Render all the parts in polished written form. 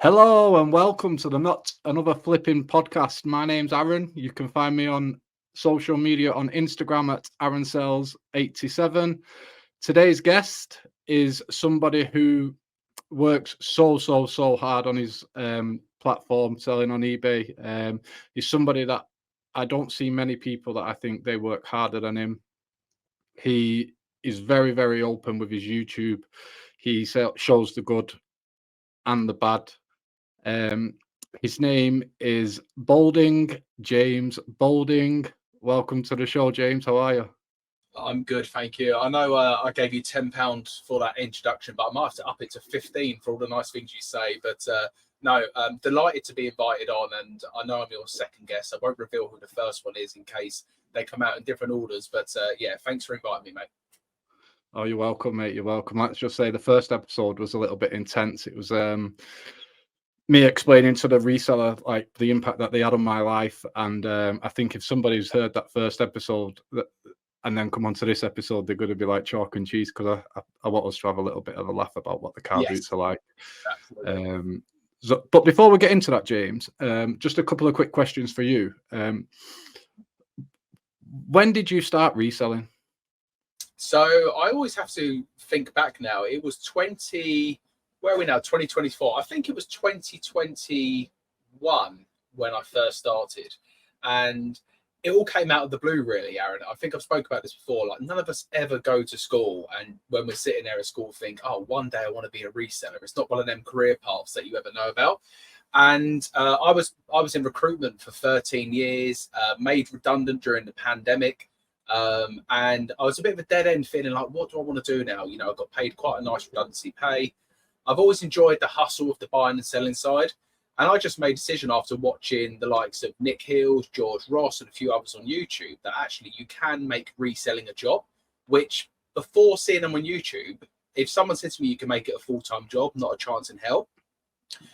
Hello and welcome to the Not Another Flipping podcast. My name's Aaron. You can find me on social media on Instagram at AaronSells87. Today's guest is somebody who works so hard on his platform, selling on eBay. He's somebody that I don't see many people that I think they work harder than him. He is very open with his YouTube. He shows the good and the bad. His name is James Bolding. Welcome to the show, James. How are you? I'm good, thank you. I know I gave you £10 for that introduction, but I might have to up it to 15 for all the nice things you say. But no, I'm delighted to be invited on, and I know I'm your second guest. I won't reveal who the first one is in case they come out in different orders. But yeah, thanks for inviting me, mate. Oh, you're welcome, mate. You're welcome. Let's just say the first episode was a little bit intense. It was me explaining to the reseller like the impact that they had on my life, and I think if somebody's heard that first episode and then come on to this episode, they're going to be like chalk and cheese, because I want us to have a little bit of a laugh about what the car boots are like. But before we get into that, James, just a couple of quick questions for you. When did you start reselling? So I always have to think back now. It was where are we now? 2024. I think it was 2021 when I first started. And it all came out of the blue, really, Aaron. I think I've spoke about this before. Like, none of us ever go to school and when we're sitting there at school think, oh, one day I want to be a reseller. It's not one of them career paths that you ever know about. And I was in recruitment for 13 years, made redundant during the pandemic. And I was a bit of a dead end, feeling like, what do I want to do now? You know, I got paid quite a nice redundancy pay. I've always enjoyed the hustle of the buying and selling side. And I just made a decision after watching the likes of Nick Hills, George Ross, and a few others on YouTube that actually you can make reselling a job, which before seeing them on YouTube, if someone said to me you can make it a full-time job, not a chance in hell.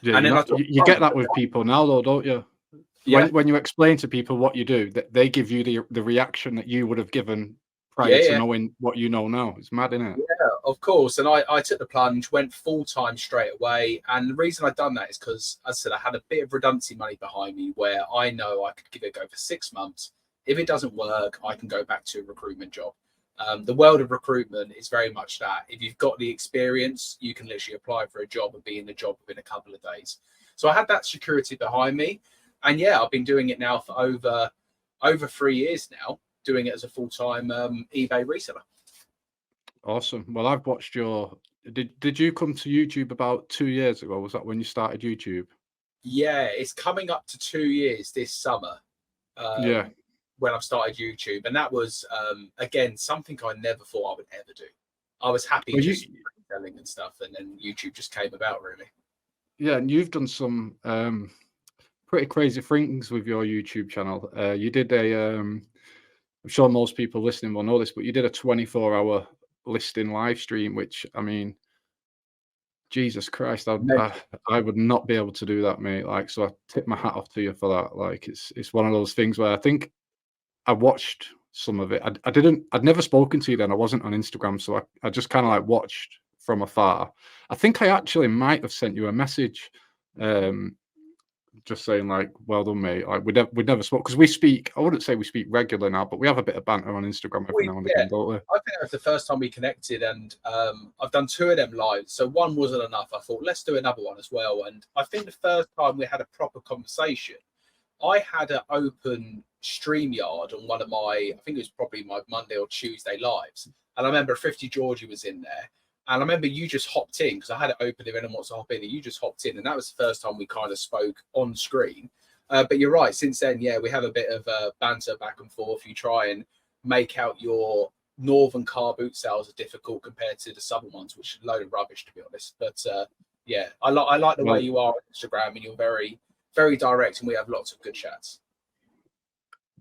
Yeah, and then you get that with people now, though, don't you? Yeah. When you explain to people what you do, they give you the reaction that you would have given prior to knowing what you know now. It's mad, isn't it? Yeah, of course. And I took the plunge, went full-time straight away. And the reason I'd done that is because, as I said, I had a bit of redundancy money behind me where I know I could give it a go for 6 months. If it doesn't work, I can go back to a recruitment job. The world of recruitment is very much that. If you've got the experience, you can literally apply for a job and be in the job within a couple of days. So I had that security behind me. And yeah, I've been doing it now for over 3 years now, doing it as a full-time eBay reseller. Awesome. Well, I've watched your. Did you come to YouTube about 2 years ago? Was that when you started YouTube? Yeah, it's coming up to 2 years this summer. When I've started YouTube, and that was again something I never thought I would ever do. I was happy just selling and stuff, and then YouTube just came about, really. Yeah, and you've done some pretty crazy things with your YouTube channel. You did I'm sure most people listening will know this, but you did a 24-hour listing live stream, which, I mean, Jesus Christ, I would not be able to do that, mate. Like, so I tip my hat off to you for that. Like, it's one of those things where I think I watched some of it. I'd never spoken to you then. I wasn't on Instagram, so I just kind of like watched from afar. I think I actually might have sent you a message, just saying like, well done, mate. Like we'd never spoke, because we speak. I wouldn't say we speak regular now, but we have a bit of banter on Instagram every now and again, don't we? I think that's the first time we connected, and I've done 2 of them live. So one wasn't enough. I thought, let's do another one as well. And I think the first time we had a proper conversation, I had an open StreamYard on one of my, I think it was probably my Monday or Tuesday lives. And I remember 50 Georgie was in there. And I remember you just hopped in, because I had it open if anyone wants to hop in, and you just hopped in. And that was the first time we kind of spoke on screen. But you're right. Since then, yeah, we have a bit of banter back and forth. You try and make out your northern car boot sales are difficult compared to the southern ones, which is a load of rubbish, to be honest. But yeah, I like the way you are on Instagram, and you're very, very direct, and we have lots of good chats.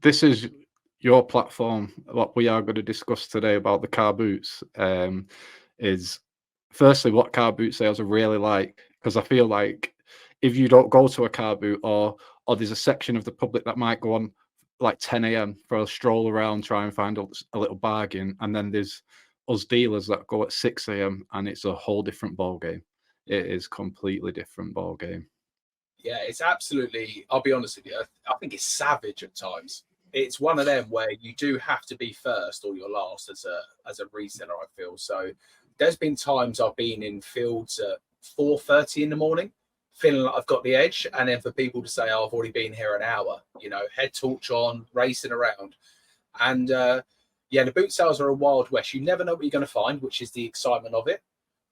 This is your platform. What we are going to discuss today about the car boots is firstly what car boot sales are really like, because I feel like if you don't go to a car boot, or there's a section of the public that might go on like 10 a.m. for a stroll around, try and find a little bargain, and then there's us dealers that go at 6 a.m. and it's a whole different ball game. It is completely different ball game. Yeah, it's absolutely, I'll be honest with you, I think it's savage at times. It's one of them where you do have to be first or you're last as a reseller, I feel. So there's been times I've been in fields at 4:30 in the morning, feeling like I've got the edge, and then for people to say, "Oh, I've already been here an hour," head torch on, racing around. And yeah, the boot sales are a wild west. You never know what you're going to find, which is the excitement of it.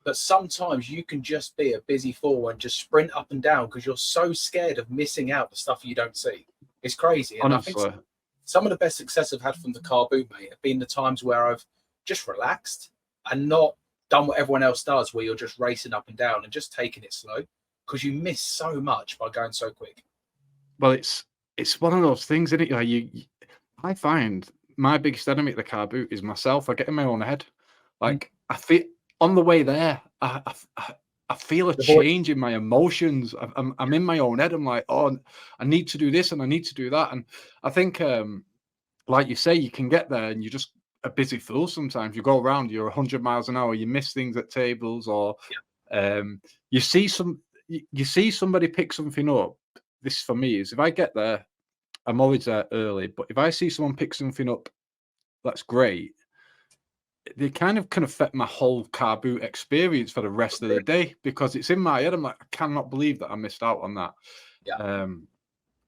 But sometimes you can just be a busy fool and just sprint up and down because you're so scared of missing out the stuff you don't see. It's crazy. And Honestly. I think some of the best success I've had from the Carboot, mate, have been the times where I've just relaxed and not done what everyone else does, where you're just racing up and down and just taking it slow, because you miss so much by going so quick. Well, it's one of those things, isn't it? Like I find my biggest enemy at the car boot is myself. I get in my own head. Like I feel on the way there, I feel a change in my emotions. I'm in my own head. I'm like, oh, I need to do this and I need to do that. And I think, like you say, you can get there and you're just a busy fool. Sometimes you go around, you're 100 miles an hour, you miss things at tables, or you see somebody pick something up. This for me is if I get there, I'm always there early. But if I see someone pick something up, that's great. They kind of can affect my whole car boot experience for the rest of the day, because it's in my head. I'm like, I cannot believe that I missed out on that. Yeah.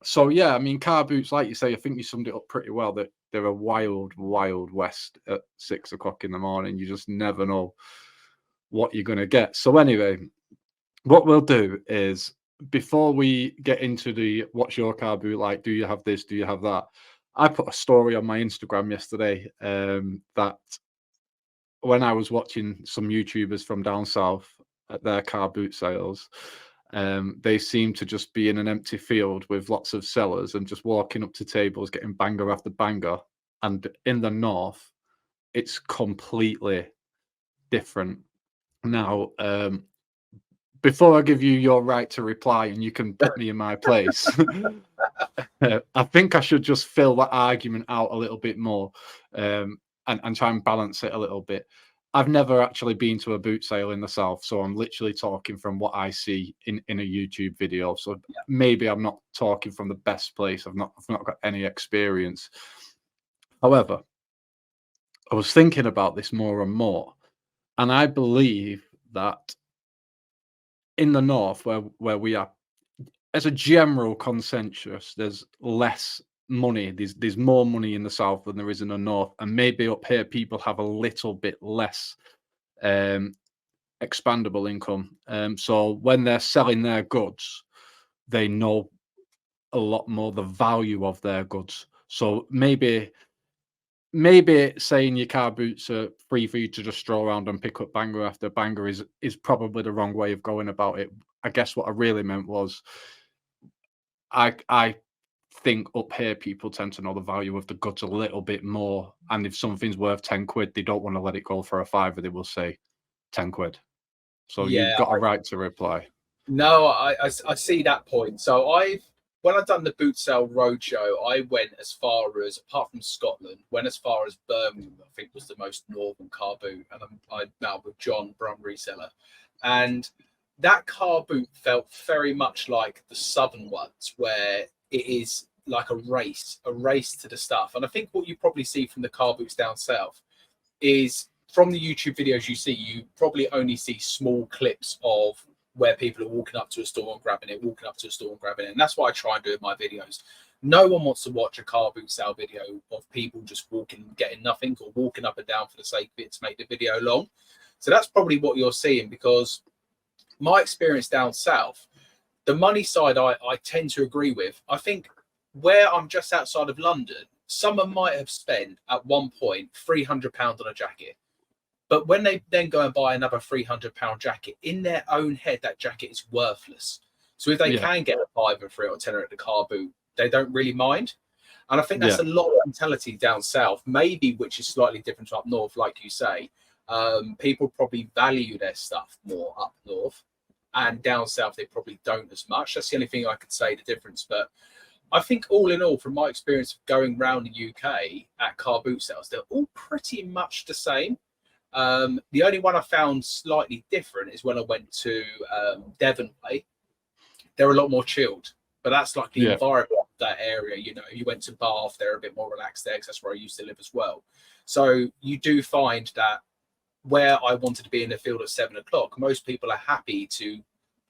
So yeah, I mean, car boots, like you say, I think you summed it up pretty well. That they're a wild, wild west at 6 o'clock in the morning. You just never know what you're gonna get. So anyway, what we'll do is, before we get into the what's your car boot like, do you have this, do you have that, I put a story on my Instagram yesterday that when I was watching some YouTubers from down south at their car boot sales, they seem to just be in an empty field with lots of sellers and just walking up to tables, getting banger after banger. And in the north, it's completely different. Now, before I give you your right to reply and you can put me in my place, I think I should just fill that argument out a little bit more, and try and balance it a little bit. I've never actually been to a boot sale in the south, so I'm literally talking from what I see in a YouTube video. So maybe I'm not talking from the best place. I've not got any experience. However, I was thinking about this more and more, and I believe that in the north, where we are, as a general consensus, there's less money. There's more money in the south than there is in the north, and maybe up here people have a little bit less expandable income. So when they're selling their goods, they know a lot more the value of their goods. So maybe saying your car boots are free for you to just stroll around and pick up banger after banger is probably the wrong way of going about it. I guess what I really meant was, I think up here people tend to know the value of the goods a little bit more, and if something's worth 10 quid, they don't want to let it go for a fiver. They will say 10 quid. So you've Yeah, got a right to reply. no, I see that point. So when I've done the boot sale roadshow, I went as far as, apart from Scotland, went as far as Birmingham. I think was the most northern car boot, and I now with John Brum reseller, and that car boot felt very much like the southern ones, where it is like a race to the stuff. And I think what you probably see from the car boots down south is, from the YouTube videos you see, you probably only see small clips of where people are walking up to a store and grabbing it, walking up to a store and grabbing it. And that's what I try and do in my videos. No one wants to watch a car boot sale video of people just walking, getting nothing, or walking up and down for the sake of it to make the video long. So that's probably what you're seeing, because my experience down south, the money side I tend to agree with. I think where I'm just outside of London, someone might have spent at one point £300 on a jacket. But when they then go and buy another £300 jacket, in their own head, that jacket is worthless. So if they can get a fiver for it or tenner at the car boot, they don't really mind. And I think that's a lot of mentality down south, maybe, which is slightly different to up north, like you say. People probably value their stuff more up north, and down south they probably don't as much. That's the only thing I could say the difference. But I think all in all, from my experience of going around the UK at car boot sales, they're all pretty much the same. The only one I found slightly different is when I went to Devon Way, they're a lot more chilled. But that's like the Yeah. environment of that area. You know, if you went to Bath, they're a bit more relaxed there because that's where I used to live as well. So you do find that where I wanted to be in the field at 7 o'clock, most people are happy to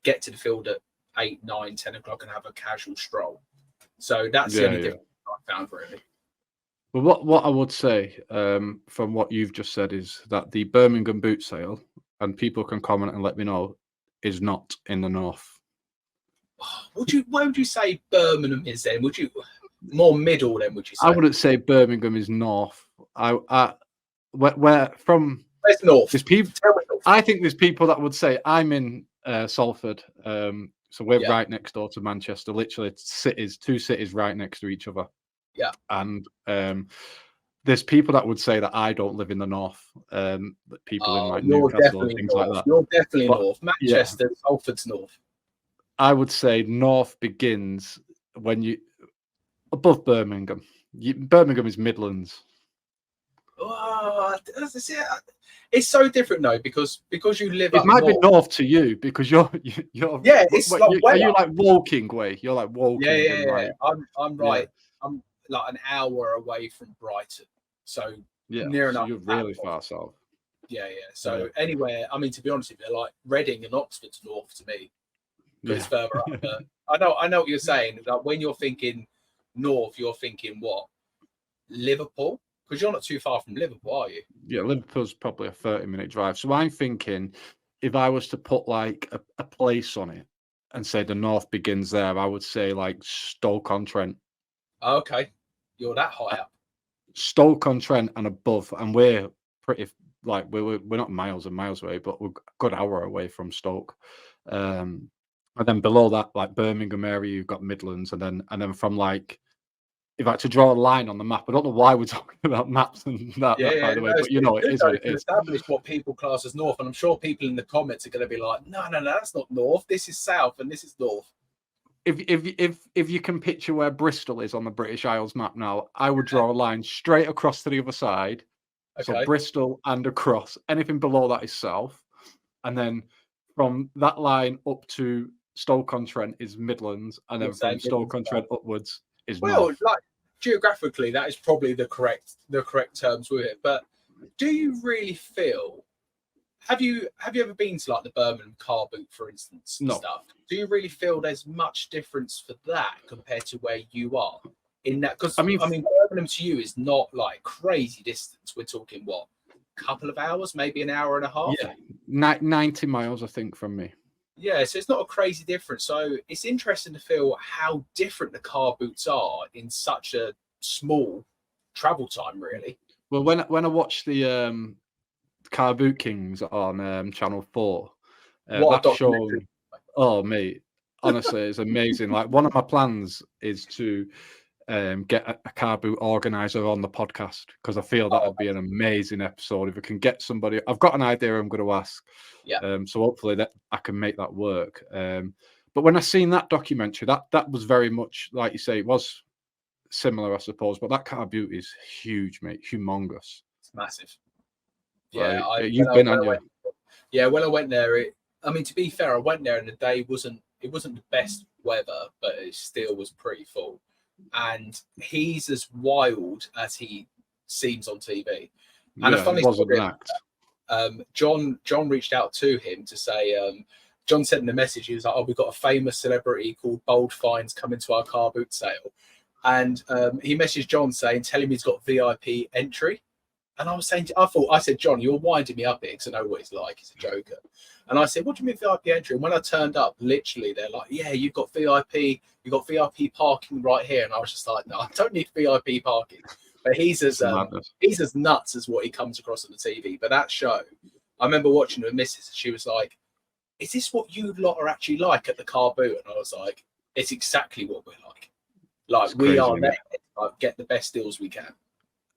get to the field at 8, 9, 10 o'clock and have a casual stroll. So that's the only difference I found, really. Well, what I would say from what you've just said is that the Birmingham boot sale, and people can comment and let me know, is not in the north. Where would you say Birmingham is then? Would you more middle then? Would you say? I wouldn't say Birmingham is north. Where from? Where's north? There's people. I think there's people that would say I'm in Salford. So we're right next door to Manchester. Literally, two cities right next to each other. Yeah. And there's people that would say that I don't live in the north. That people in like Newcastle and things north. like that. You're definitely north. Manchester, Salford's north. I would say north begins when you above Birmingham. Birmingham is Midlands. Oh, it's so different though because you live. It might be north to you because you're It's are you like Woking way? You're like Woking. Yeah. Like, I'm right. I'm like an hour away from Brighton, so near enough. You're really far south. Yeah. So anywhere, I mean, to be honest with you, like Reading and Oxford's north to me. It's further up. But I know what you're saying. Like when you're thinking north, you're thinking what? Liverpool? Because you're not too far from Liverpool, are you? Yeah, Liverpool's probably a 30-minute drive. So I'm thinking if I was to put like a place on it and say the north begins there, I would say like Stoke-on-Trent. Okay. You're that high up. Stoke-on-Trent and above. And we're pretty like we're not miles and miles away, but we're a good hour away from Stoke. And then below that, like Birmingham area, you've got Midlands, and then from like, if I had to draw a line on the map, I don't know why we're talking about maps and that by the way, but you know, it is what it is. Establish what people class as north, and I'm sure people in the comments are going to be like, no, that's not north. This is south, and this is north. If you can picture where Bristol is on the British Isles map now, I would draw a line straight across to the other side. Okay. So Bristol and across. Anything below that is south, and then from that line up to Stoke-on-Trent is Midlands, and then from Stoke-on-Trent upwards is north. Like geographically, that is probably the correct terms with it. But do you really feel? Have you ever been to like the Birmingham Carboot, for instance? No. Stuff. Do you really feel there's much difference for that compared to where you are in that? Because I mean, Birmingham to you is not like crazy distance. We're talking what, a couple of hours, maybe an hour and a half. Yeah, 90 miles, I think, from me. Yeah, so it's not a crazy difference. So it's interesting to feel how different the car boots are in such a small travel time, really. Well, when I watched the Carboot Kings on Channel 4, that show, mate, honestly, it's amazing. Like one of my plans is to get a car boot organizer on the podcast because I feel that would be an amazing episode. If I can get somebody, I've got an idea I'm going to ask. Yeah. So hopefully that I can make that work. But when I seen that documentary, that was very much like you say, it was similar, I suppose. But that car boot is huge, mate, humongous. It's massive. Yeah, you've been on your. Yeah, when I went there, I mean, to be fair, I went there and the day wasn't the best weather, but it still was pretty full. And he's as wild as he seems on TV. And a funny story, John reached out to him to say, John sent him a message. He was like, we've got a famous celebrity called Bold Finds coming to our car boot sale. And he messaged John saying, tell him he's got VIP entry. And I was saying, I said, John, you're winding me up here because I know what he's like. He's a joker. And I said, what do you mean VIP entry? And when I turned up, literally, they're like, yeah, you've got VIP parking right here. And I was just like, no, I don't need VIP parking. But he's as nuts as what he comes across on the TV. But that show, I remember watching it with Mrs. and she was like, is this what you lot are actually like at the car boot? And I was like, it's exactly what we're like. Like, we are there to get the best deals we can.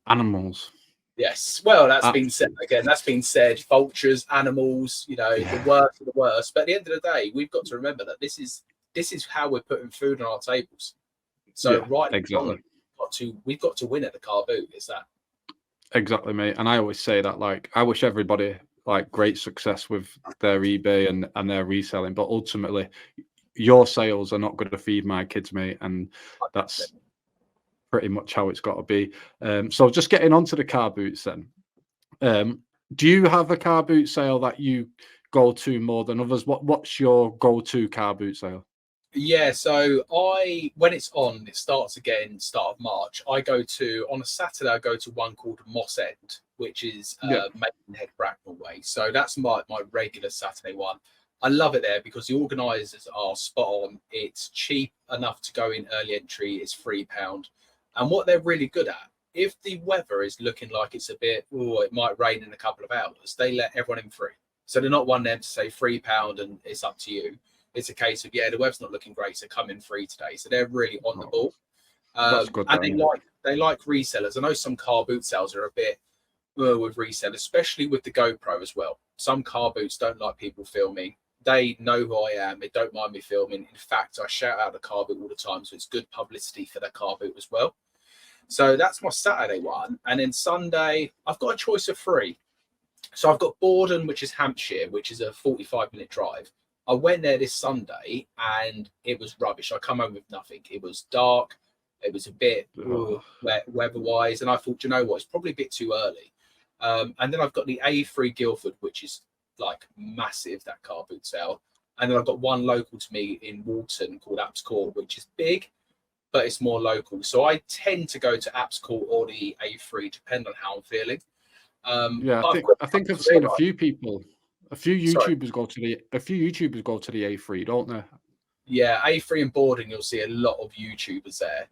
Animals. Yes, well, that's been said again. That's been said. Vultures, animals, the worst of the worst. But at the end of the day, we've got to remember that this is how we're putting food on our tables. So exactly. We've got to win at the car boot. Is that exactly, mate? And I always say that, like, I wish everybody like great success with their eBay and their reselling, but ultimately, your sales are not going to feed my kids, mate, and that's pretty much how it's got to be. So just getting onto the car boots then. Do you have a car boot sale that you go to more than others? What's your go-to car boot sale? Yeah, so when it's on, it starts again start of March. On a Saturday, I go to one called Moss End, which is Maidenhead Bracknell way. So that's my regular Saturday one. I love it there because the organisers are spot on. It's cheap enough to go in early entry. It's £3, and what they're really good at, if the weather is looking like it's a bit, it might rain in a couple of hours, they let everyone in free. So they're not one of them to say £3 and it's up to you. It's a case of, the weather's not looking great, so come in free today. So they're really on the ball. That's good. And they like resellers. I know some car boot sales are a bit with resellers, especially with the GoPro as well. Some car boots don't like people filming. They know who I am. They don't mind me filming. In fact, I shout out the car boot all the time, so it's good publicity for the car boot as well. So that's my Saturday one. And then Sunday, I've got a choice of 3. So I've got Borden, which is Hampshire, which is a 45-minute drive. I went there this Sunday and it was rubbish. I come home with nothing. It was dark. It was a bit wet weather-wise. And I thought, you know what, it's probably a bit too early. And then I've got the A3 Guildford, which is like massive, that car boot sale. And then I've got one local to me in Walton called Apps Court, which is big, but it's more local. So I tend to go to Apps Court or the A3, depending on how I'm feeling. I think I've seen a few people. A few YouTubers go to the A3, don't they? Yeah, A3 and Borden, you'll see a lot of YouTubers there.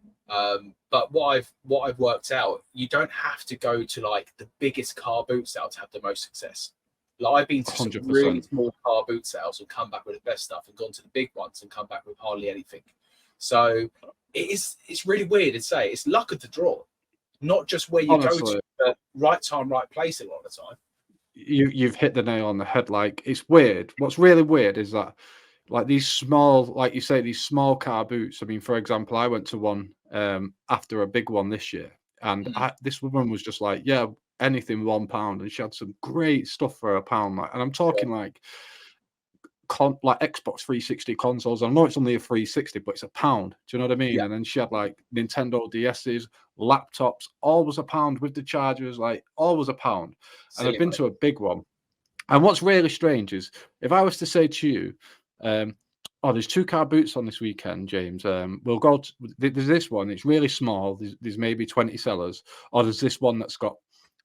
But what I've worked out, you don't have to go to like the biggest car boot sale to have the most success. Like I've been to some really small car boot sales and come back with the best stuff, and gone to the big ones and come back with hardly anything. So it's really weird to say. It's luck of the draw, not just where you go to, but right time, right place a lot of the time. You've hit the nail on the head. Like, it's weird. What's really weird is that, like, these small, like you say, these small car boots. I mean, for example, I went to one after a big one this year, and this woman was just like, yeah, anything £1, and she had some great stuff for £1. Like, and I'm talking like Xbox 360 consoles. I know it's only a 360, but it's £1. Do you know what I mean? And then she had like Nintendo DSs, laptops, all was £1 with the chargers, like all was £1. And I've been to a big one. And what's really strange is if I was to say to you, there's 2 car boots on this weekend, James. We'll go to, there's this one, it's really small, there's maybe 20 sellers, or there's this one that's got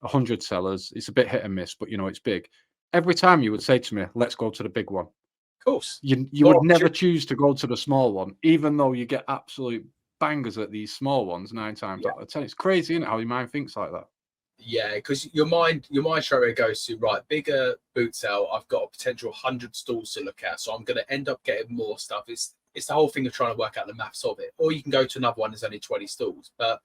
100 sellers. It's a bit hit and miss, but it's big. Every time you would say to me, let's go to the big one. Of course. You would never choose to go to the small one, even though you get absolute bangers at these small ones 9 times out of 10. It's crazy, isn't it, how your mind thinks like that? Yeah, because your mind straight away goes to, right, bigger boot sale, I've got a potential 100 stalls to look at, so I'm going to end up getting more stuff. It's the whole thing of trying to work out the maths of it. Or you can go to another one, there's only 20 stalls. But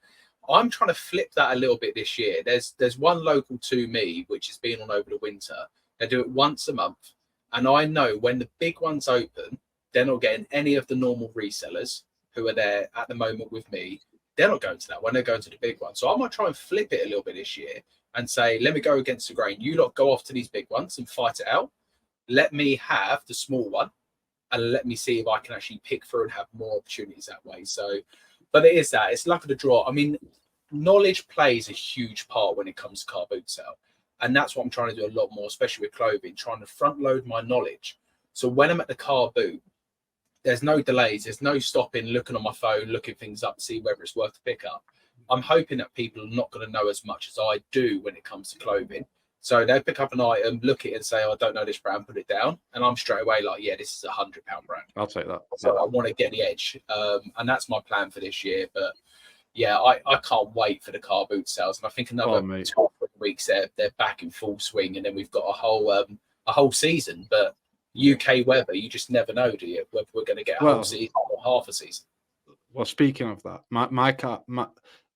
I'm trying to flip that a little bit this year. There's one local to me, which has been on over the winter. They do it once a month. And I know when the big ones open, they're not getting any of the normal resellers who are there at the moment with me. They're not going to that one. They're going to the big one. So I might try and flip it a little bit this year and say, let me go against the grain. You lot go off to these big ones and fight it out. Let me have the small one and let me see if I can actually pick through and have more opportunities that way. So, but it is that. It's luck of the draw. I mean, knowledge plays a huge part when it comes to car boot sale. And that's what I'm trying to do a lot more, especially with clothing, trying to front load my knowledge. So when I'm at the car boot, there's no delays. There's no stopping, looking on my phone, looking things up, see whether it's worth to pick up. I'm hoping that people are not going to know as much as I do when it comes to clothing. So they pick up an item, look at it and say, I don't know this brand, put it down. And I'm straight away like, yeah, this is a £100 brand. I'll take that. So I want to get the edge. And that's my plan for this year. But yeah, I can't wait for the car boot sales. And I think another 12 weeks they're back in full swing. And then we've got a whole season. But UK weather, you just never know, do you? Whether we're going to get a whole season or half a season. Well, speaking of that, my car,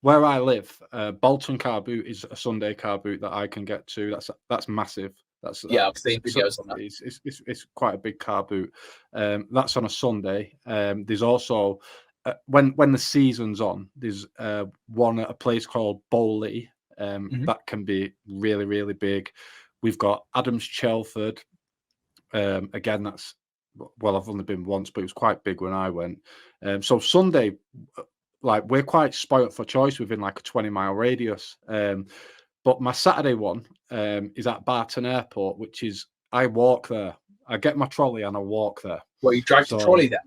where I live, Bolton Car Boot is a Sunday car boot that I can get to. That's massive. I've seen videos on that. It's quite a big car boot. That's on a Sunday. There's also when the season's on, there's one at a place called Bowley. That can be really, really big. We've got Adams Chelford. Again, that's well, I've only been once, but it was quite big when I went. So Sunday, like we're quite spoilt for choice within like a 20-mile radius. But my Saturday one is at Barton Airport, which is I walk there. I get my trolley and I walk there. Well, you dragged the trolley there.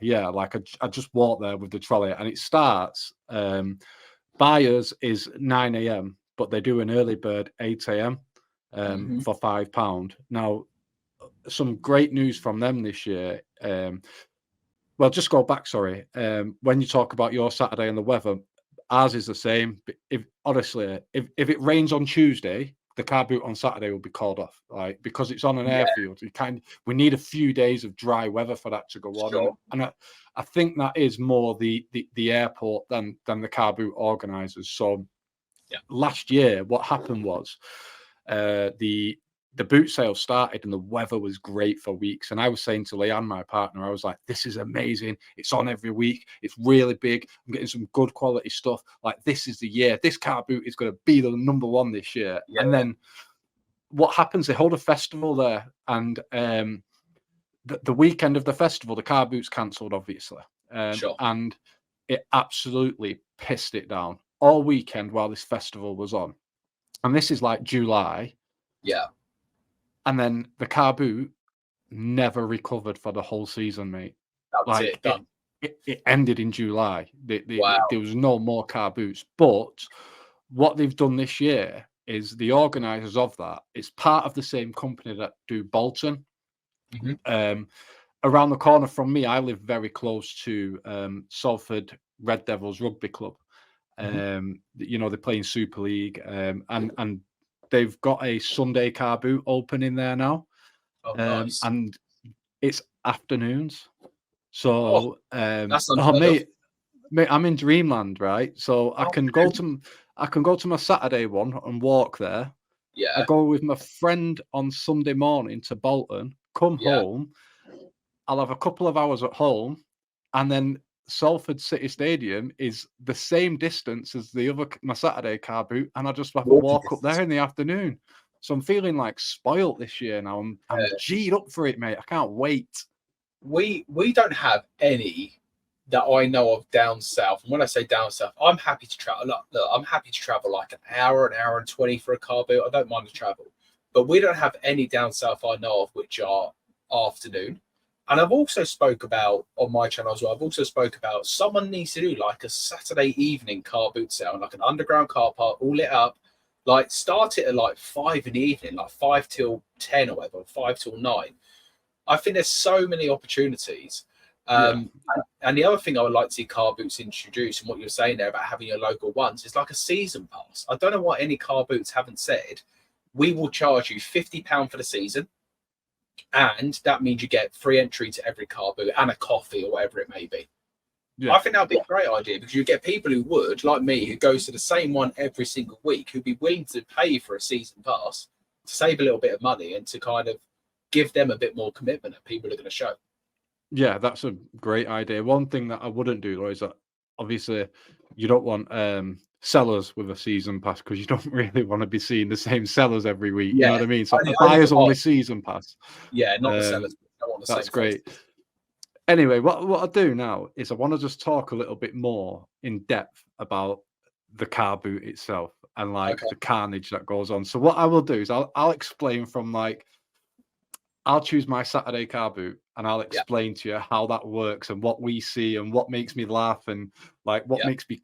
Yeah. Like I just walk there with the trolley, and it starts. Buyers is 9 a.m., but they do an early bird 8 a.m. For £5. Now, some great news from them this year. Well, just go back. Sorry. When you talk about your Saturday and the weather, ours is the same. If if it rains on Tuesday, the Carboot on Saturday will be called off, like because it's on an airfield. We need a few days of dry weather for that to go on, Sure. and I think that is more the airport than the Carboot organisers. So last year, what happened was the boot sale started and the weather was great for weeks. And I was saying to Leanne, my partner, I was like, this is amazing. It's on every week. It's really big. I'm getting some good quality stuff. Like, this is the year. This car boot is going to be the number one this year. Yeah. And then what happens? They hold a festival there. And the weekend of the festival, the car boot's cancelled, obviously. And it absolutely pissed it down all weekend while this festival was on. And this is like July. Yeah. And then the car boot never recovered for the whole season, mate. That was it, done. It ended in July. Wow. There was no more car boots. But what they've done this year is the organisers of that, it's part of the same company that do Bolton. Around the corner from me, I live very close to Salford Red Devils Rugby Club. You know, they play in Super League, and they've got a Sunday car boot opening there now. Nice. And it's afternoons. So mate, I'm in dreamland, right? So I can go to my Saturday one and walk there. Yeah. I go with my friend on Sunday morning to Bolton, come home. I'll have a couple of hours at home, and then Salford City Stadium is the same distance as my Saturday car boot, and I just have to walk up there in the afternoon. So I'm feeling like spoilt this year now. I'm G'd up for it, mate. I can't wait. We don't have any that I know of down south. And when I say down south, I'm happy to travel. Look, I'm happy to travel like an hour and 20 for a car boot. I don't mind the travel. But we don't have any down south I know of which are afternoon. And I've also spoke about on my channel as well. I've also spoke about someone needs to do like a Saturday evening car boot sale, like an underground car park, all lit up. Like start it at like 5 in the evening, like 5 till 10 or whatever, 5 till 9. I think there's so many opportunities. And the other thing I would like to see car boots introduce, and what you're saying there about having your local ones, is like a season pass. I don't know why any car boots haven't said, we will charge you £50 for the season. And that means you get free entry to every car boot and a coffee or whatever it may be. Yeah. I think that would be a great idea because you get people who would, like me, who goes to the same one every single week, who'd be willing to pay for a season pass to save a little bit of money and to kind of give them a bit more commitment that people are going to show. Yeah, that's a great idea. One thing that I wouldn't do, though, is that obviously you don't want sellers with a season pass because you don't really want to be seeing the same sellers every week. You know what I mean? So the buyers only season pass. Yeah, not the sellers. That's great. Anyway, what I do now is I want to just talk a little bit more in depth about the car boot itself and like the carnage that goes on. So what I will do is I'll explain from like, I'll choose my Saturday car boot and I'll explain to you how that works and what we see and what makes me laugh and like what makes me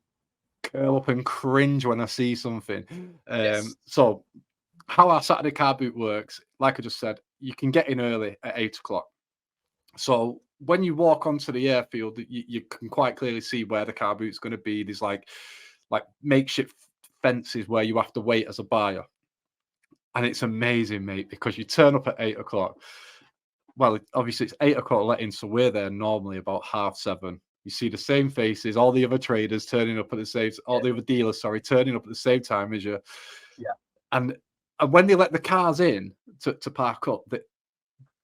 curl up and cringe when I see something. So how our Saturday car boot works, like I just said, you can get in early at 8 o'clock. So when you walk onto the airfield, you can quite clearly see where the car boot's going to be. There's like makeshift fences where you have to wait as a buyer. And it's amazing, mate, because you turn up at 8 o'clock. Well, obviously it's 8 o'clock letting, so we're there normally about 7:30. You see the same faces, all the other traders turning up at the same, all the other dealers, turning up at the same time as you. Yeah. And when they let the cars in to park up,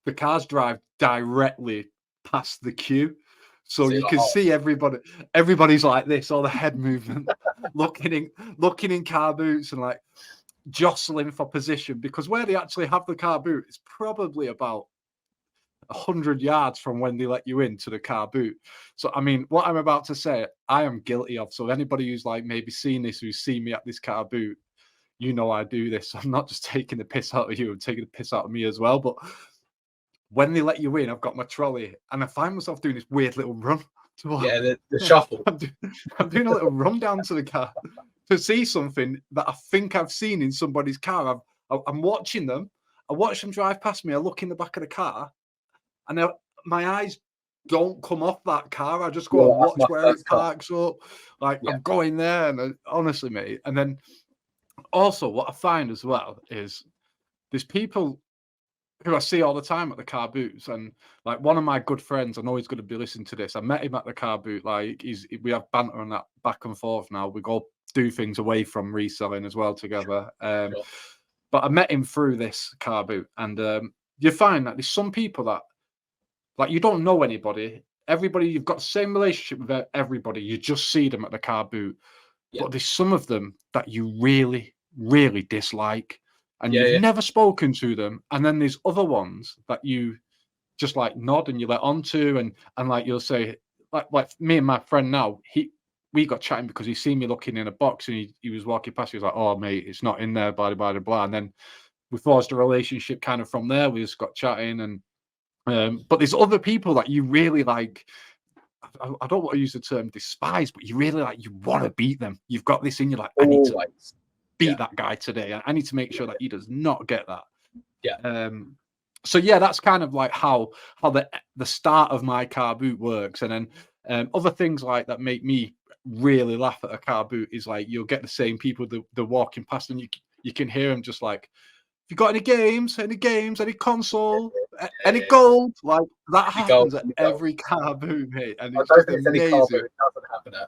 the cars drive directly past the queue. So you can see everybody's like this, all the head movement, looking in car boots and like jostling for position, because where they actually have the car boot is probably about 100 yards from when they let you into the car boot. So, I mean, what I'm about to say, I am guilty of. So anybody who's like maybe seen this, who's seen me at this car boot, you know I do this. I'm not just taking the piss out of you, I'm taking the piss out of me as well. But when they let you in, I've got my trolley and I find myself doing this weird little run. Yeah, the shuffle. I'm doing a little run down to the car to see something that I think I've seen in somebody's car. I'm watching them. I watch them drive past me. I look in the back of the car and my eyes don't come off that car. I just go and watch where it parks up. Like I'm going there and honestly, mate. And then also what I find as well is there's people who I see all the time at the car boots, and like one of my good friends, I know he's going to be listening to this. I met him at the car boot. Like we have banter and that back and forth now. We go do things away from reselling as well together. But I met him through this car boot, and you find that there's some people that like you don't know anybody. Everybody, you've got the same relationship with everybody. You just see them at the car boot, but there's some of them that you really, really dislike. And you've never spoken to them, and then there's other ones that you just like nod and you let on to, and like you'll say, like me and my friend now, we got chatting because he seen me looking in a box and he was walking past. He was like, "Oh mate, it's not in there," blah blah blah blah. And then we forged a relationship kind of from there. We just got chatting, and but there's other people that you really like. I don't want to use the term despise, but you really like. You want to beat them. You've got this in you, like I need to beat that guy today. I need to make sure that he does not get that. So yeah, that's kind of like how the start of my car boot works. And then other things like that make me really laugh at a car boot is like you'll get the same people they're walking past and you can hear them just like, "Have you got any games, any console, any gold?" Like that happens at every car boot, mate. And it's just amazing. Any car boot, it doesn't happen at.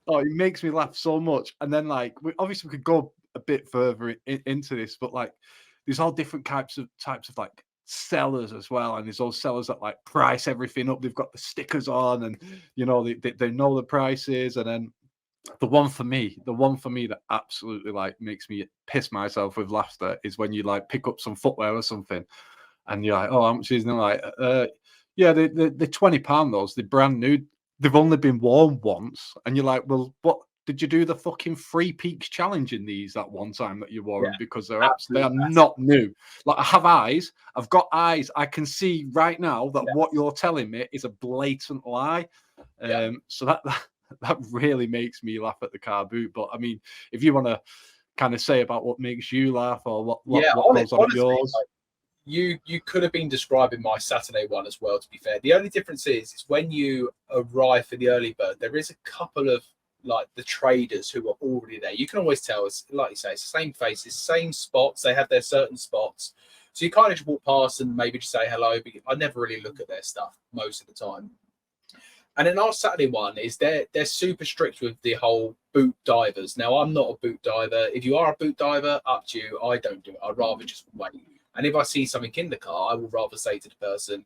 Oh, it makes me laugh so much. And then like we could go a bit further into this, but like there's all different types of like sellers as well. And there's those sellers that like price everything up. They've got the stickers on and you know they know the prices. And then the one for me that absolutely like makes me piss myself with laughter is when you like pick up some footwear or something and you're like, "Oh, how much is it?" And they're like, yeah, they're £20 those, they're brand new. They've only been worn once, and you're like, "Well, what did you do the fucking 3 peaks challenge in these that one time that you wore them?" Because they are not new. Like I have eyes, I've got eyes. I can see right now that what you're telling me is a blatant lie. So that really makes me laugh at the car boot. But I mean, if you want to kind of say about what makes you laugh or what goes on at yours. Like, you could have been describing my Saturday one as well, to be fair. The only difference is when you arrive for the early bird, there is a couple of like the traders who are already there. You can always tell, it's like you say, it's the same faces, same spots. They have their certain spots. So you kind of just walk past and maybe just say hello, but I never really look at their stuff most of the time. And then our Saturday one is they're super strict with the whole boot divers. Now, I'm not a boot diver. If you are a boot diver, up to you. I don't do it. I'd rather just wait. And if I see something in the car, I will rather say to the person,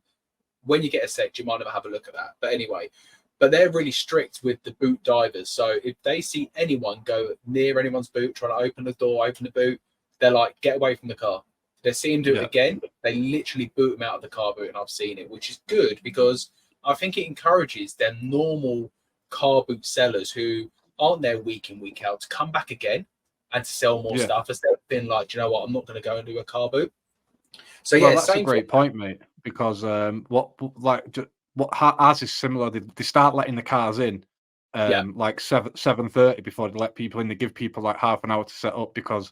"When you get a sec, do you mind if I have a look at that?" But anyway, but they're really strict with the boot divers. So if they see anyone go near anyone's boot, trying to open the door, open the boot, they're like, "Get away from the car." If they see him do it again, they literally boot him out of the car boot. And I've seen it, which is good because I think it encourages them normal car boot sellers who aren't there week in, week out to come back again and to sell more stuff instead of being like, "Do you know what? I'm not going to go and do a car boot." So yeah, that's a great point, mate. Because ours is similar. They start letting the cars in, like 7:30 before they let people in. They give people like half an hour to set up because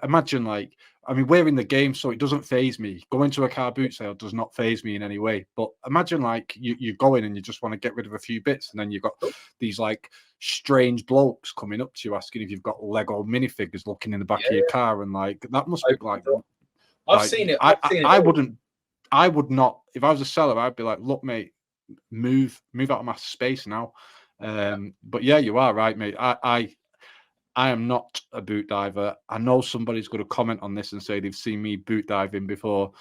imagine like, I mean, we're in the game, so it doesn't phase me. Going to a car boot sale does not phase me in any way. But imagine like you go in and you just want to get rid of a few bits, and then you've got these like strange blokes coming up to you asking if you've got Lego minifigures looking in the back of your car, and like that must be like. I've seen it. I would not. If I was a seller, I'd be like, "Look, mate, move out of my space now." But yeah, you are right, mate. I am not a boot diver. I know somebody's going to comment on this and say they've seen me boot diving before.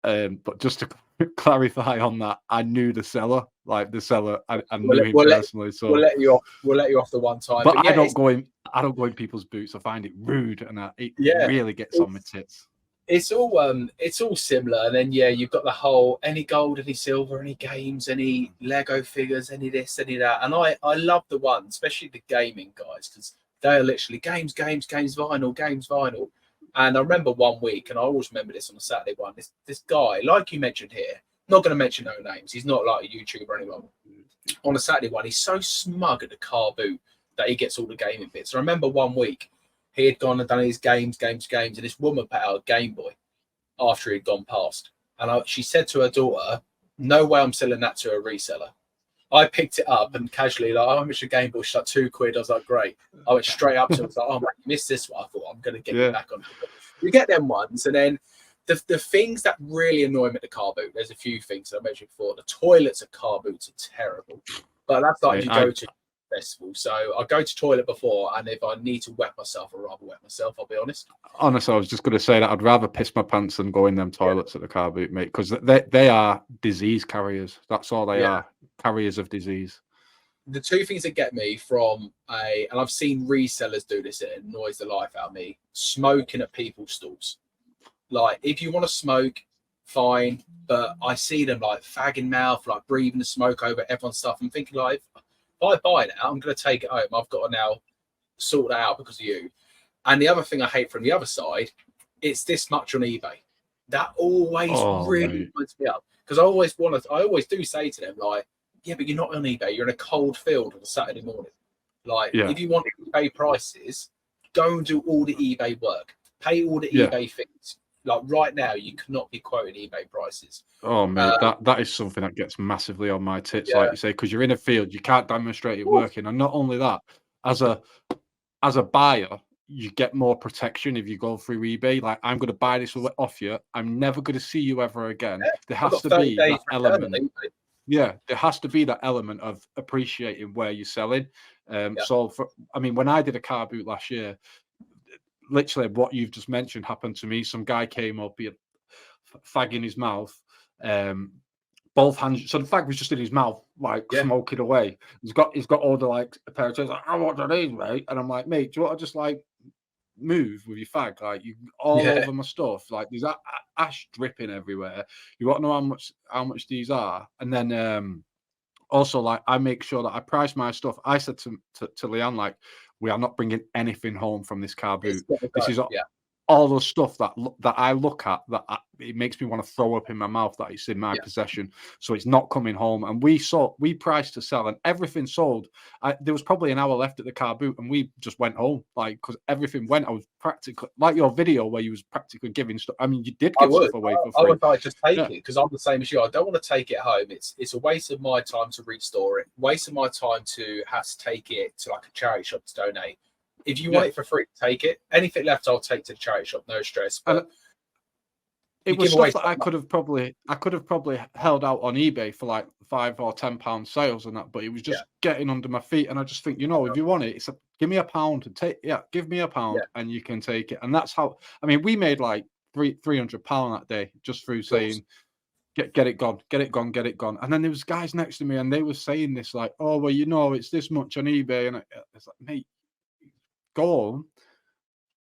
But just to clarify on that, I knew the seller. Like the seller, I knew him personally. So we'll let you off the one time. But yeah, I don't go in people's boots. I find it rude, and it really gets on my tits. it's all similar. And then you've got the whole any gold, any silver, any games, any Lego figures, any this, any that. And I love the ones, especially the gaming guys, because they are literally games, vinyl. And I remember one week, and I always remember this on a Saturday one. This guy, like you mentioned here, not going to mention no names. He's not like a YouTuber or anyone. On a Saturday one, he's so smug at the Carboot that he gets all the gaming bits. I remember one week he had gone and done his games, and this woman put out a Game Boy after he'd gone past. And she said to her daughter, "No way I'm selling that to a reseller." I picked it up and casually, like, "How much a Game Boy?" She's like, £2. I was like, "Great." I went straight up to him. I was like, "Oh, man, you missed this one." I thought, I'm going to get you back on. You get them ones. And then the things that really annoy me at the Carboot, there's a few things that I mentioned before. The toilets at Carboots are terrible. But that's like you go to festival. So I go to toilet before, and if I need to wet myself, I'd rather wet myself, I'll be honest. Honestly, I was just going to say that I'd rather piss my pants than go in them toilets at the Carboot, mate, because they are disease carriers. That's all they are, carriers of disease. The two things that get me from and I've seen resellers do this, it annoys the life out of me, smoking at people's stalls. Like, if you want to smoke, fine, but I see them like fagging mouth, like breathing the smoke over everyone's stuff. I'm thinking, like, if I buy it now, I'm going to take it home. I've got to now sort that out because of you. And the other thing I hate from the other side, it's this much on eBay. That always really winds me up, because I always do say to them, like, yeah, but you're not on eBay. You're in a cold field on a Saturday morning. Like, if you want eBay prices, go and do all the eBay work. Pay all the eBay fees. Like, right now, you cannot be quoting eBay prices. Oh, mate, that is something that gets massively on my tits, like you say, because you're in a field, you can't demonstrate it working. And not only that, as a buyer, you get more protection if you go through eBay. Like, I'm going to buy this off you. I'm never going to see you ever again. There has to be that element. Yeah, there has to be that element of appreciating where you're selling. So, when I did a car boot last year, literally what you've just mentioned happened to me. Some guy came up, he had fag in his mouth, both hands. So the fag was just in his mouth, like smoking away. He's got all the like a pair of chains. Like, "I want these, mate." And I'm like, "Mate, do you want to just like move with your fag? Like, you all over my stuff. Like, there's ash dripping everywhere. You want to know how much these are?" And then also, like, I make sure that I price my stuff. I said to Leanne, like, we are not bringing anything home from this car boot. This is all the stuff that I look at that it makes me want to throw up in my mouth that it's in my possession. So it's not coming home. And we priced to sell, and everything sold. There was probably an hour left at the car boot, and we just went home, like, because everything went. I was practically like your video where you was practically giving stuff. I mean, you did give stuff away for free. I would like just take it, because I'm the same as you. I don't want to take it home. It's a waste of my time to restore it. Waste of my time to have to take it to like a charity shop to donate. If you want it for free, take it. Anything left, I'll take to the charity shop. No stress. But it was stuff that I could have probably held out on eBay for like £5 or £10 sales and that, but it was just getting under my feet. And I just think, if you want it, give me £1 and take. Give me £1 and you can take it. And that's how. I mean, we made like £300 that day just through saying, get it gone. And then there was guys next to me, and they were saying this like, "Oh, well, it's this much on eBay," and it's like, mate, go on,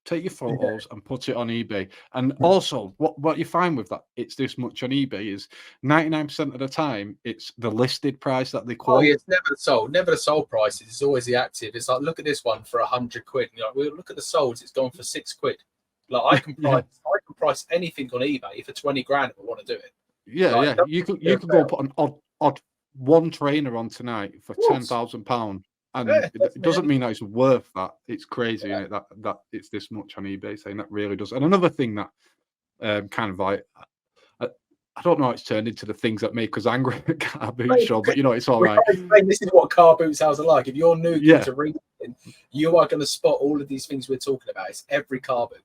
take your photos and put it on eBay. And also, what you find with that, it's this much on eBay, is 99% of the time it's the listed price that they quote. Oh, yeah, it's never the sold prices. It's always the active. It's like, look at this one for £100. And you're like, well, look at the solds. It's gone for £6. Like, I can price anything on eBay for 20 grand if I want to do it. Yeah, you could go put an odd one trainer on tonight for £10,000. And it doesn't mean that it's worth that. It's crazy, isn't it? That it's this much on eBay, saying that really does. And another thing that kind of like, I don't know, it's turned into the things that make us angry at car boot show, but it's all right. This is what car boot sales are like. If you're new to reading, you are going to spot all of these things we're talking about. It's every car boot.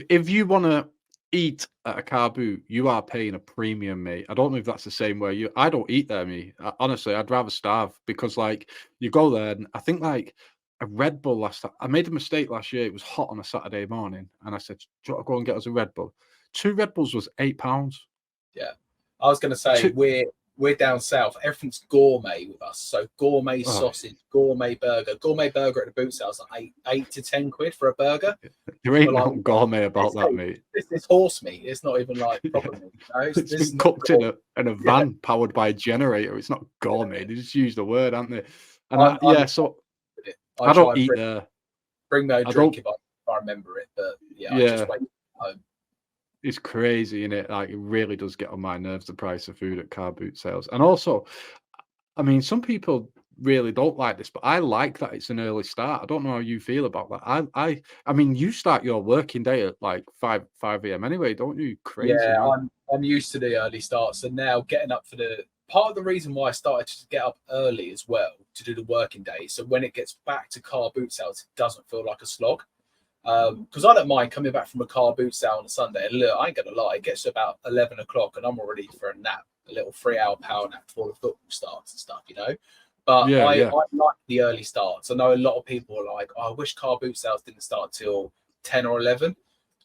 If you want to eat at a car boot, you are paying a premium, mate. I don't know if that's the same where I don't eat there, me. Honestly, I'd rather starve, because like you go there, and I think like a Red Bull last time. I made a mistake last year. It was hot on a Saturday morning, and I said, "Do you want to go and get us a Red Bull?" 2 Red Bulls was £8. Yeah, I was going to say we're down south. Everything's gourmet with us. So gourmet sausage, gourmet burger at the boot sales like 8 to 10 quid for a burger. There ain't no gourmet about that, mate. It's horse meat. It's not even like proper meat. No, it's been cooked in a van powered by a generator. It's not gourmet. They just use the word, haven't they? And so I don't eat there. Bring my own drink if I remember it. But I just wait home. It's crazy, isn't it? Like, it really does get on my nerves, the price of food at car boot sales. And also, I mean, some people really don't like this, but I like that it's an early start. I don't know how you feel about that. I mean, you start your working day at like 5 a.m. anyway, don't you? Crazy. Yeah, I'm used to the early starts, and now getting up for the part of the reason why I started to get up early as well to do the working day. So when it gets back to car boot sales, it doesn't feel like a slog. Because I don't mind coming back from a car boot sale on a Sunday. And look, I ain't gonna lie, it gets to about 11 o'clock and I'm already for a nap, a little 3-hour power nap before the football starts and stuff, But I like the early starts. I know a lot of people are like, I wish car boot sales didn't start till 10 or 11.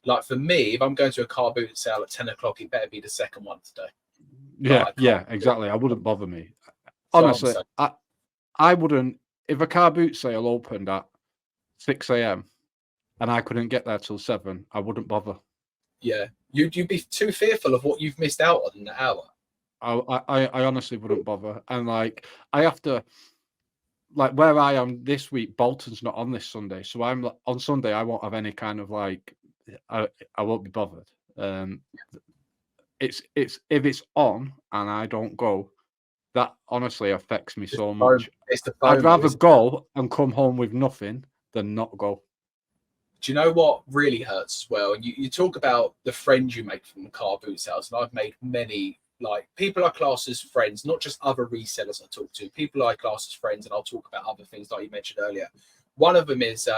Like for me, if I'm going to a car boot sale at 10 o'clock, it better be the second one today. Exactly. I wouldn't bother me. Honestly, I wouldn't. If a car boot sale opened at 6 a.m. and I couldn't get there till 7, I wouldn't bother. Yeah, you'd be too fearful of what you've missed out on in the hour. I honestly wouldn't bother. And like, I have to, like, where I am this week, Bolton's not on this Sunday, so I'm on Sunday. I won't have any kind of like, I won't be bothered. It's if it's on and I don't go, that honestly affects me so much. I'd rather go and come home with nothing than not go. Do you know what really hurts as well? And you talk about the friends you make from the car boot sales, and I've made many, like, people I class as friends, not just other resellers I talk to, people I class as friends, and I'll talk about other things like you mentioned earlier. One of them is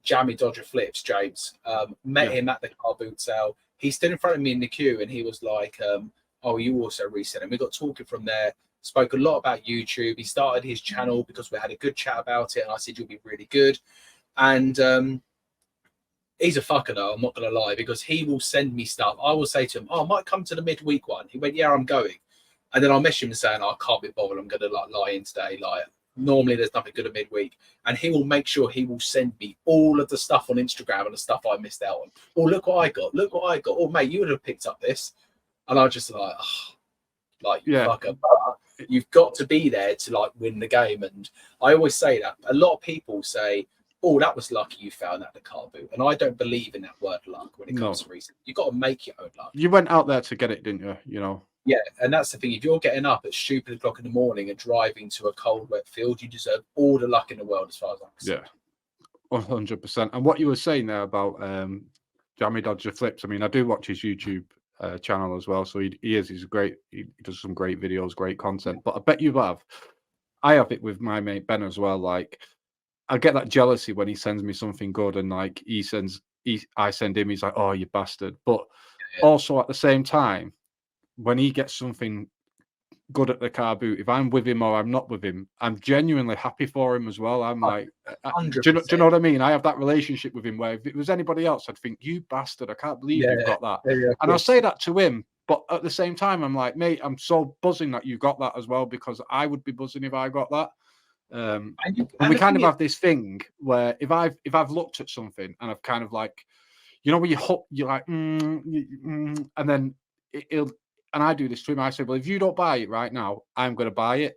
Jammy Dodger Flips, James. Met him at the car boot sale. He stood in front of me in the queue and he was like, oh, you also resell? And we got talking from there, spoke a lot about YouTube. He started his channel because we had a good chat about it. And I said, you'll be really good. And he's a fucker though, I'm not going to lie, because he will send me stuff. I will say to him, oh, I might come to the midweek one. He went, yeah, I'm going. And then I'll message him saying, oh, I can't be bothered. I'm going to like lie in today. Like, normally there's nothing good at midweek. And he will make sure he will send me all of the stuff on Instagram and the stuff I missed out on. Oh, look what I got. Look what I got. Oh, mate, you would have picked up this. And I just like, fucker. But you've got to be there to like win the game. And I always say that. A lot of people say, oh, that was lucky you found that at the car boot. And I don't believe in that word luck when it comes to research. You've got to make your own luck. You went out there to get it, didn't you? Yeah, and that's the thing. If you're getting up at stupid o'clock in the morning and driving to a cold, wet field, you deserve all the luck in the world as far as I'm concerned. Yeah, 100%. And what you were saying there about Jammy Dodger Flips, I mean, I do watch his YouTube channel as well. So he's great. He does some great videos, great content. But I bet I have it with my mate Ben as well. Like, I get that jealousy when he sends me something good and like I send him, he's like, oh, you bastard. But also at the same time, when he gets something good at the car boot, if I'm with him or I'm not with him, I'm genuinely happy for him as well. I'm like, do you know what I mean? I have that relationship with him where if it was anybody else, I'd think, you bastard, I can't believe you've got that. And I'll say that to him. But at the same time, I'm like, mate, I'm so buzzing that you got that as well, because I would be buzzing if I got that. And we kind of have this thing where if I've looked at something and I've kind of like, when you're like, and then and I do this to him. I say, well, if you don't buy it right now, I'm going to buy it.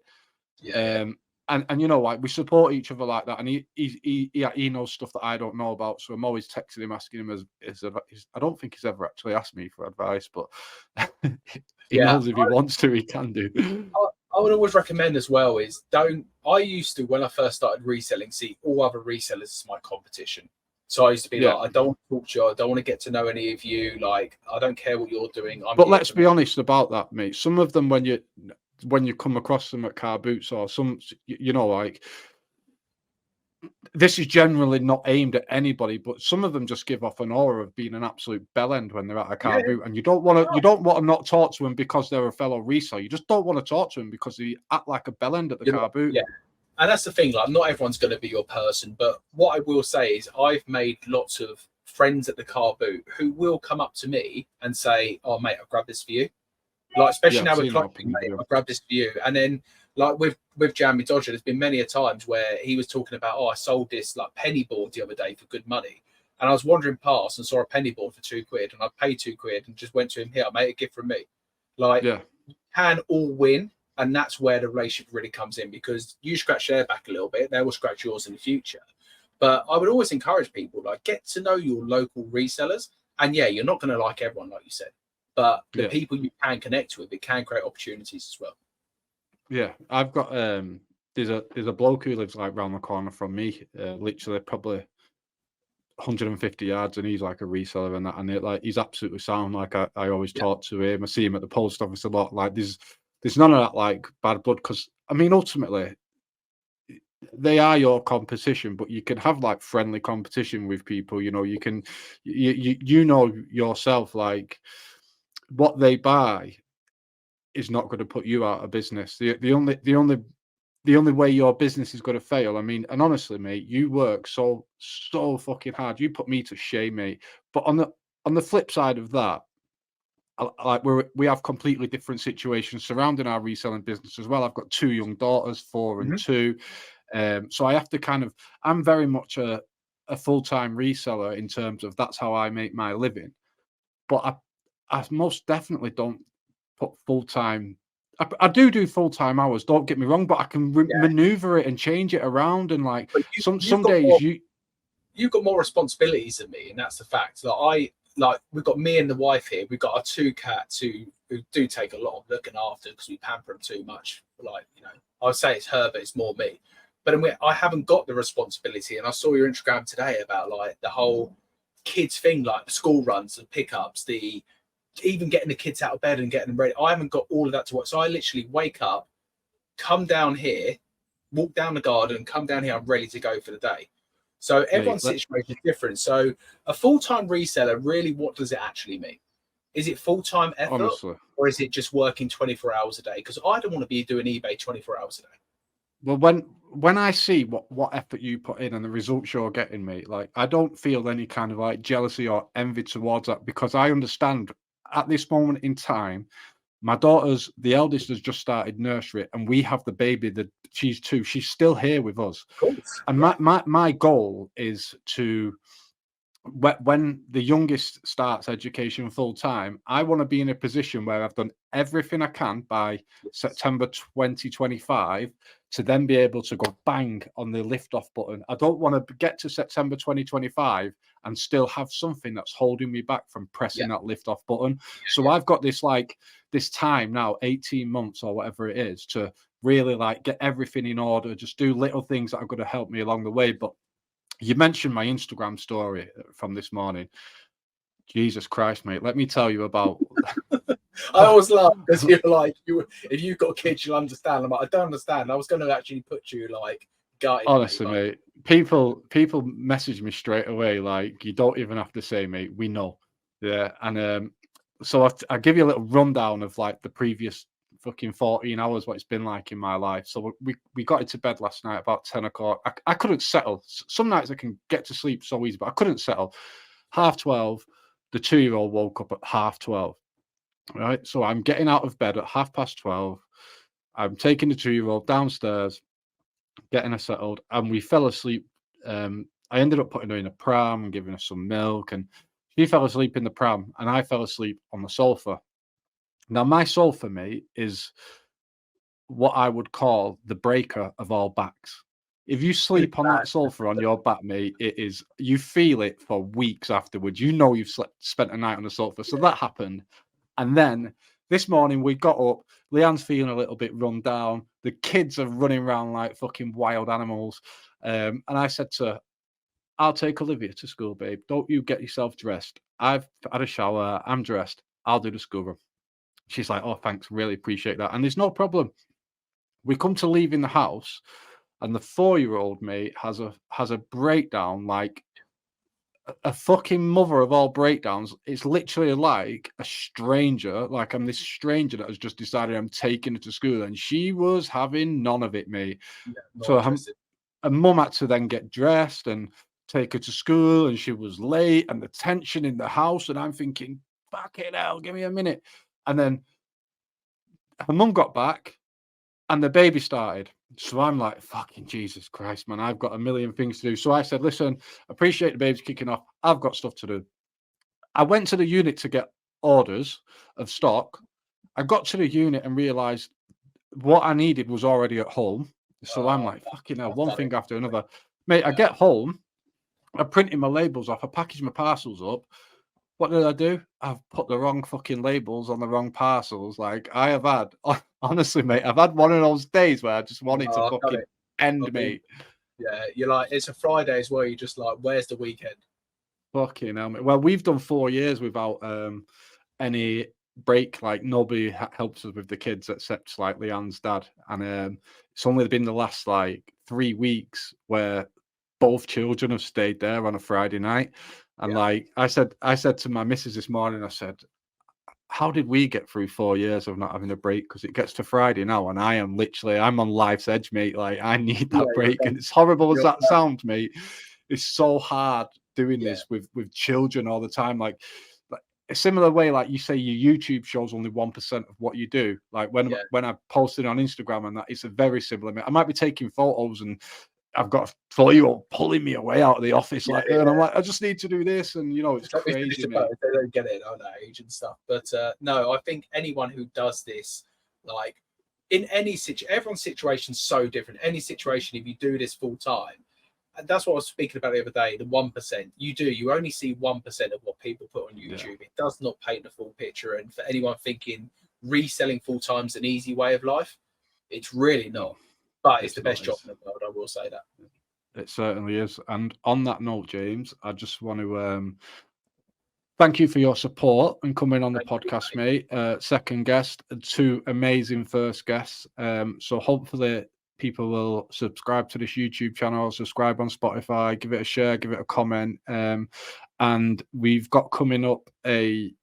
And like we support each other like that. And he knows stuff that I don't know about. So I'm always texting him, asking him I don't think he's ever actually asked me for advice, but he knows if he wants to, he can do. I would always recommend as well is I used to, when I first started reselling, see all other resellers as my competition. So I used to be like, I don't want to talk to you. I don't want to get to know any of you. Like, I don't care what you're doing. But let's be honest about that, mate. Some of them, when you come across them at car boots or some, like, this is generally not aimed at anybody, but some of them just give off an aura of being an absolute bellend when they're at a car boot, and you don't want to not talk to them because they're a fellow reseller. You just don't want to talk to them because they act like a bellend at the car boot. Yeah. And that's the thing, like, not everyone's going to be your person, but what I will say is I've made lots of friends at the car boot who will come up to me and say, oh, mate, I've grabbed this for you. Like, especially Yeah, I've now with seen that up clothing, in the mate, video. I grabbed this for you. And then like with Jamie Dodger, there's been many a times where he was talking about, oh, I sold this like penny board the other day for good money. And I was wandering past and saw a penny board for £2, and I paid £2 and just went to him, here, mate, a gift from me. Like, Yeah. can all win. And that's where the relationship really comes in, because you scratch their back a little bit, they will scratch yours in the future. But I would always encourage people, like, get to know your local resellers. And yeah, you're not going to like everyone, like you said, but the Yeah. people you can connect with, it can create opportunities as well. Yeah, I've got there's a bloke who lives like round the corner from me, literally probably 150 yards, and he's like a reseller and that, and he's absolutely sound. Like I always talk to him. I see him at the post office a lot. Like there's none of that like bad blood, because I mean ultimately they are your competition, but you can have like friendly competition with people. You know, you can you know yourself, like what they buy is not going to put you out of business. The only way your business is going to fail. I mean, and honestly, mate, you work so fucking hard. You put me to shame, mate. But on the flip side of that, like we have completely different situations surrounding our reselling business as well. I've got two young daughters, 4 and 2. So I have to kind of, I'm very much a full-time reseller in terms of that's how I make my living. But I most definitely don't put full-time. I do full-time hours, don't get me wrong, but I can maneuver it and change it around. And like But some got days more, you've got more responsibilities than me, and that's the fact. Like we've got me and the wife here. We've got our 2 cats who do take a lot of looking after because we pamper them too much. Like, you know, I would say it's her, but it's more me. But I haven't got the responsibility. And I saw your Instagram today about like the whole kids thing, like the school runs and pickups, the even getting the kids out of bed and getting them ready. I haven't got all of that to work. So I literally wake up, come down here, walk down the garden, come down here, I'm ready to go for the day. So everyone's situation is different. So a full-time reseller, really, what does it actually mean? Is it full-time effort, honestly, or is it just working 24 hours a day? Because I don't want to be doing eBay 24 hours a day. well, when I see what effort you put in and the results you're getting, mate, like I don't feel any kind of like jealousy or envy towards that, because I understand at this moment in time, my daughter's, the eldest, has just started nursery, and we have the baby that she's 2. She's still here with us. Of course. And my goal is to, when the youngest starts education full time, I want to be in a position where I've done everything I can by September 2025 to then be able to go bang on the lift off button. I don't want to get to September 2025 and still have something that's holding me back from pressing that lift off button. So I've got this time now, 18 months or whatever it is, to really like get everything in order, just do little things that are going to help me along the way. But you mentioned my Instagram story from this morning. Jesus Christ, mate. Let me tell you about. I always laugh because you're like, if you've got kids, you'll understand. I'm like, I don't understand. I was going to actually put you like, gutted. Honestly, mate, people message me straight away. Like, you don't even have to say, mate, we know. Yeah. And so I'll give you a little rundown of like the previous fucking 14 hours, what it's been like in my life. So we got into bed last night about 10 o'clock. I couldn't settle. Some nights I can get to sleep so easy, but I couldn't settle. 12:30, the 2-year-old woke up at 12:30. Right. So I'm getting out of bed at 12:30. I'm taking the 2-year-old downstairs, getting her settled, and we fell asleep. I ended up putting her in a pram and giving her some milk, and she fell asleep in the pram, and I fell asleep on the sofa. Now, my sofa, mate, is what I would call the breaker of all backs. If you sleep on that sofa on your back, mate, you feel it for weeks afterwards. You know you've spent a night on the sofa. So that happened. And then this morning we got up. Leanne's feeling a little bit run down. The kids are running around like fucking wild animals. And I said to her, I'll take Olivia to school, babe. Don't you get yourself dressed. I've had a shower. I'm dressed. I'll do the school run. She's like, oh, thanks. Really appreciate that. And there's no problem. We come to leaving the house, and the 4-year-old mate has a breakdown, like a fucking mother of all breakdowns. It's literally like a stranger, like I'm this stranger that has just decided I'm taking her to school, and she was having none of it, mate. So a mum had to then get dressed and take her to school, and she was late, and the tension in the house, and I'm thinking, fucking hell, give me a minute. And then her mum got back and the baby started. So I'm like, fucking Jesus Christ, man, I've got a million things to do. So I said, listen, appreciate the baby's kicking off. I've got stuff to do. I went to the unit to get orders of stock. I got to the unit and realized what I needed was already at home. So I'm like, fucking hell, one thing after another. Mate, I get home, I printed my labels off, I packaged my parcels up. What did I do? I've put the wrong fucking labels on the wrong parcels. Like, I have had, honestly, mate, I've had one of those days where I just wanted to fucking end me. Yeah, you're like, it's a Friday as well. You're just like, where's the weekend? Fucking hell, mate. Well, we've done 4 years without any break. Like, nobody helps us with the kids except like Leanne's dad. And it's only been the last like 3 weeks where both children have stayed there on a Friday night. And like I said to my missus this morning, I said, how did we get through 4 years of not having a break? Because it gets to Friday now and I'm on life's edge, mate. Like, I need that break. And it's horrible as that sounds, mate. It's so hard doing this with children all the time. Like a similar way, like you say, your YouTube shows only 1% of what you do. Like when I posted on Instagram and that, it's a very similar. I might be taking photos and I've got a 4-year-old pulling me away out of the office, and I'm like, I just need to do this, and you know, it's crazy. They don't get it at that age and stuff. But no, I think anyone who does this, like in any situation, everyone's situation is so different. Any situation, if you do this full time, and that's what I was speaking about the other day. The 1%, you only see 1% of what people put on YouTube. It does not paint the full picture. And for anyone thinking reselling full time is an easy way of life, it's really not. But it's the best job in the world, I will say that. It certainly is. And on that note, James, I just want to thank you for your support and coming on the podcast, mate. Second guest, 2 amazing first guests. So hopefully people will subscribe to this YouTube channel, subscribe on Spotify, give it a share, give it a comment. And we've got coming up a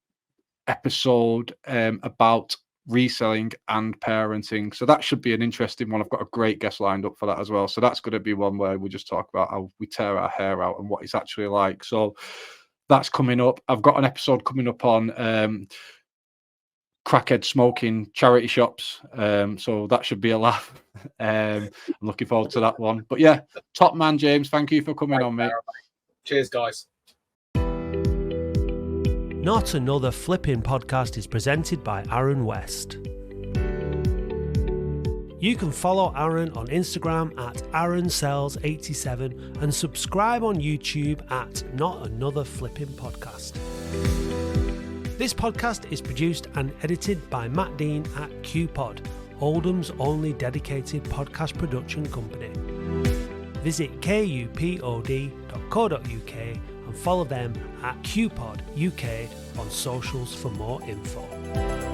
episode about reselling and parenting, so that should be an interesting one. I've got a great guest lined up for that as well, so that's going to be one where we just talk about how we tear our hair out and what it's actually like. So that's coming up. I've got an episode coming up on crackhead smoking charity shops, so that should be a laugh. I'm looking forward to that one. But yeah, top man, James, thank you for coming on, mate. Cheers, guys. Not Another Flipping Podcast is presented by Aaron West. You can follow Aaron on Instagram at AaronSells87 and subscribe on YouTube at Not Another Flipping Podcast. This podcast is produced and edited by Matt Dean at QPod, Oldham's only dedicated podcast production company. Visit kupod.co.uk and follow them at QPod UK on socials for more info.